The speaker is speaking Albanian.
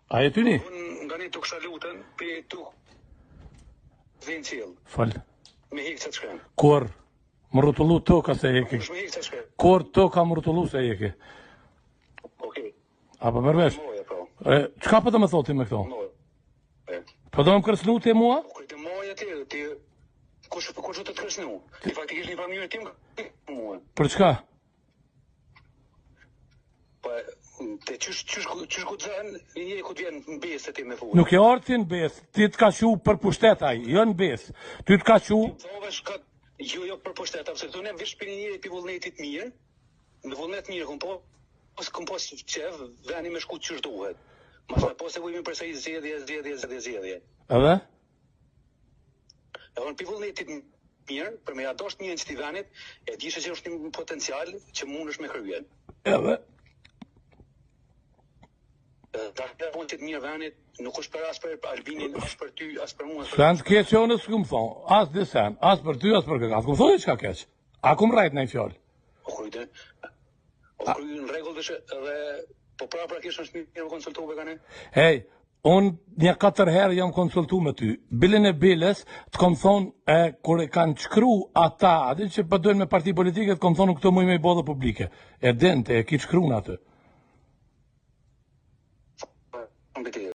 A e ty ni? Nga një të kësha lutën, pe tu vinë cilë. Fal. Me hikë që të shkren. Kur? Më rrotullu toka se e ke. Me hikë që të shkren. Kur toka më rrotullu se e ke. Okej. Apo përveç? Moja, po. Çka po të më thoti me këto? Moja. Po do më kërcnu ti mua? Këtë moja ti, kush të të kërcnu? Ti faktikisht një familje tim mua. Për çka? Te qysh guxan, një ku vjen në besë ti me full. Nuk e orë ti në besë, ti të ka qu për pushtet ai, jo në besë. Ty të ka qu... Jo për pushtet, apse të ne vish për një pi vullnetit mirë, në vullnet mirë, kom pos qef, veni me shku qysh duhet. Mas me pos e vujmi përsa i zjedhje. Edhe? E pi vullnetit mirë, për me adosht një në qëti venit, e dishe që është një potencial që mund është me këryen. Edhe? Darë punë të mirë venit, nuk është për as për Albinin, as për ty, as për mua. Sen të keq që unë s'ku më thonë, as disen, as për ty, as për këka. S'ku më thonë qka keq? A ku më rajt në i fjallë? O kryjtë në regull dhe po pra kishë është mirë më konsultu me kane? Hej, unë një 4 herë jam konsultu me ty. Bilin e biles, të kom thonë, kur e kanë qkru ata, ati që përdojnë me parti politike, të kom thonë këto muj me i bodhe publike. E dente, e ki qkru në atë.